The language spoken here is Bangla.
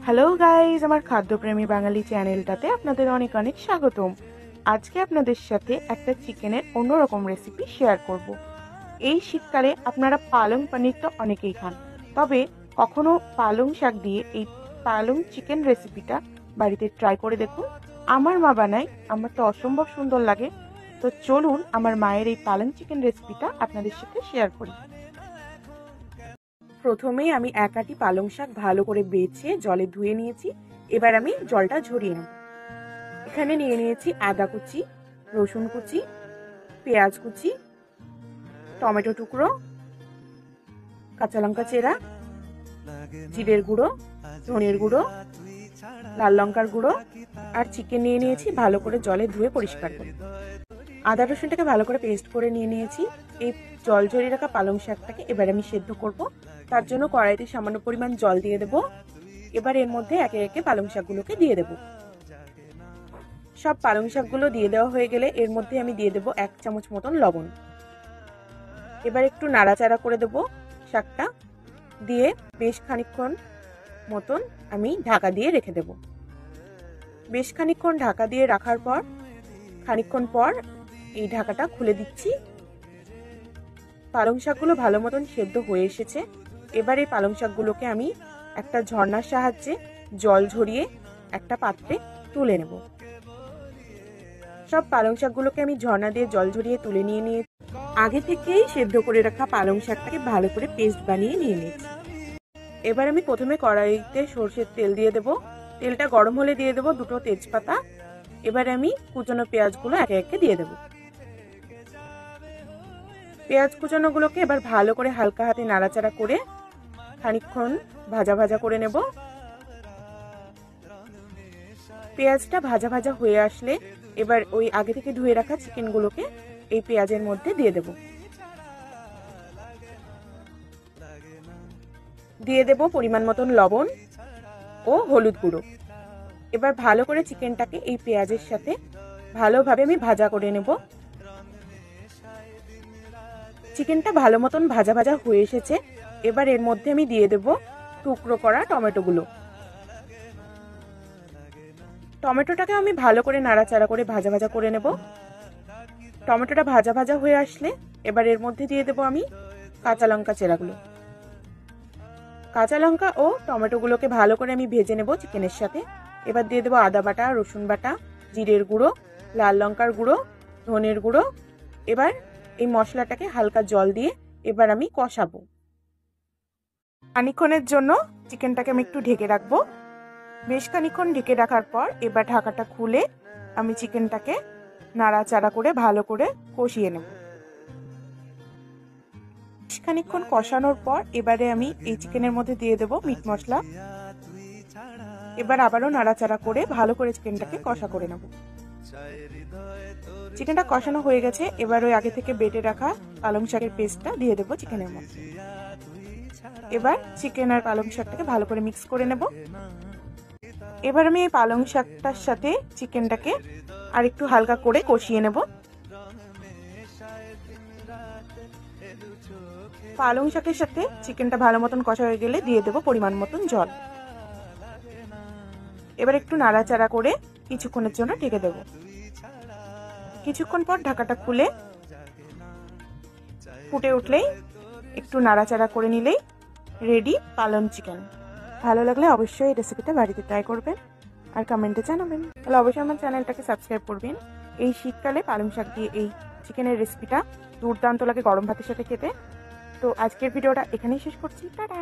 হ্যালো গাইজ, আমার খাদ্যপ্রেমী বাঙালি চ্যানেলটাতে আপনাদের অনেক অনেক স্বাগতম। আজকে আপনাদের সাথে একটা চিকেনের অন্যরকম রেসিপি শেয়ার করব। এই শীতকালে আপনারা পালং পনির তো অনেকেই খান, তবে কখনো পালং শাক দিয়ে এই পালং চিকেন রেসিপিটা বাড়িতে ট্রাই করে দেখুন। আমার মা বানায়, আমার তো অসম্ভব সুন্দর লাগে। তো চলুন আমার মায়ের এই পালং চিকেন রেসিপিটা আপনাদের সাথে শেয়ার করি। প্রথমেই আমি এক আটি পালং শাক ভালো করে বেছে জলে ধুয়ে নিয়েছি। এবার আমি জলটা ঝরিয়ে নেব। এখানে নিয়ে নিয়েছি আদা কুচি, রসুন কুচি, পেঁয়াজ কুচি, টমেটো টুকরো, কাঁচা লঙ্কা চেরা, জিরের গুঁড়ো, ধনের গুঁড়ো, লাল লঙ্কার গুঁড়ো আর চিকেন নিয়ে নিয়েছি ভালো করে জলে ধুয়ে পরিষ্কার করে। আদা রসুনটাকে ভালো করে পেস্ট করে নিয়ে নিয়েছি। এই জল ঝরিয়ে রাখা পালং শাকটাকে এবার আমি সেদ্ধ করব। তার জন্য কড়াইতে সামান্য পরিমাণ জল দিয়ে দেব। এবার এর মধ্যে একে একে পালং শাকগুলোকে দিয়ে দেব। সব পালং শাকগুলো দিয়ে দেওয়া হয়ে গেলে এর মধ্যে আমি দিয়ে দেব 1 চামচ মতন লবণ। এবার একটু নাড়াচাড়া করে দেব শাকটা দিয়ে বেশ খানিকক্ষণ মতন আমি ঢাকা দিয়ে রেখে দেব। বেশ খানিকক্ষণ ঢাকা দিয়ে রাখার পর খানিকক্ষণ পর এই ঢাকাটা খুলে দিচ্ছি। পালং শাকগুলো ভালো মতন সেদ্ধ হয়ে এসেছে। এবার এই পালং শাকগুলোকে আমি একটা ঝর্ণার সাহায্যে জল ঝরিয়ে একটা পাত্রে তুলে নেব। সব পালং শাকগুলোকে আমি ঝর্ণা দিয়ে জল ঝরিয়ে তুলে নিয়ে আগে থেকেই সেদ্ধ করে রাখা পালং শাকটাকে ভালো করে পেস্ট বানিয়ে নিয়ে নিয়েছি। এবার আমি প্রথমে কড়াইতে সরষের তেল দিয়ে দেব। তেলটা গরম হলে দিয়ে দেব 2টো তেজপাতা। এবার আমি কুচানো পেঁয়াজগুলো একে একে দিয়ে দেব। পেঁয়াজ কুচানোগুলোকে এবার ভালো করে হালকা হাতে নাড়াচাড়া করে খানিকক্ষণ ভাজা ভাজা করে নেব। পেঁয়াজটা ভাজা ভাজা হয়ে আসলে এবার ওই আগে থেকে ধুয়ে রাখা চিকেনগুলোকে এই পেঁয়াজের মধ্যে দিয়ে দেব। দিয়ে দেব পরিমাণ মতন লবণ ও হলুদ গুঁড়ো। এবার ভালো করে চিকেনটাকে এই পেঁয়াজের সাথে ভালোভাবে আমি ভাজা করে নেব। চিকেনটা ভালো মতন ভাজা ভাজা হয়ে এসেছে। এবার এর মধ্যে আমি দিয়ে দেব টুকরো করা টমেটোগুলো। টমেটোটাকে আমি ভালো করে নাড়াচাড়া করে ভাজা ভাজা করে নেব। টমেটোটা ভাজা ভাজা হয়ে আসলে এবার এর মধ্যে দিয়ে দেব আমি কাঁচা লঙ্কা চেরাগুলো। কাঁচা লঙ্কা ও টমেটোগুলোকে ভালো করে আমি ভেজে নেব চিকেনের সাথে। এবার দিয়ে দেবো আদা বাটা, রসুন বাটা, জিরের গুঁড়ো, লাল লঙ্কার গুঁড়ো, ধনের গুঁড়ো। এবার এই মশলাটাকে হালকা জল দিয়ে এবার আমি কষাবো। খানিকক্ষণের জন্য চিকেনটাকে আমি একটু ঢেকে রাখবো। বেশ খানিকক্ষণ ঢেকে রাখার পর এবার ঢাকাটা খুলে আমি চিকেনটাকে নাড়াচাড়া করে ভালো করে কষিয়ে নেব। বেশ খানিকক্ষণ কষানোর পর এবারে আমি এই চিকেনের মধ্যে দিয়ে দেব মিট মশলা। এবার আবারও নাড়াচাড়া করে ভালো করে চিকেনটাকে কষা করে নেব। চিকেনটা কষানো হয়ে গেছে। এবার ওই আগে থেকে বেটে রাখা পালং শাকের পেস্টটা দিয়ে দেবো চিকেনের মধ্যে। এবার চিকেন আর পালং শাকটাকে ভালো করে মিক্স করে নেব। এবার আমি এই পালং শাকটার সাথে চিকেনটাকে আর একটু হালকা করে কষিয়ে নেব। পালং শাকের সাথে চিকেনটা ভালো মতন কষা হয়ে গেলে দিয়ে দেব পরিমাণ মতন জল। এবার একটু নাড়াচাড়া করে কিছুক্ষণের জন্য ঢেকে দেব। কিছুক্ষণ পর ঢাকাটা খুলে ফুটে উঠলেই একটু নাড়াচাড়া করে নিলেই রেডি পালং চিকেন। ভালো লাগলে অবশ্যই এই রেসিপিটা বাড়িতে ট্রাই করবেন আর কমেন্টে জানাবেন। তাহলে অবশ্যই আমার চ্যানেলটাকে সাবস্ক্রাইব করবেন। এই শীতকালে পালং শাক দিয়ে এই চিকেনের রেসিপিটা দুর্দান্ত লাগে গরম ভাতের সাথে খেতে। তো আজকের ভিডিওটা এখানেই শেষ করছি। টাটা।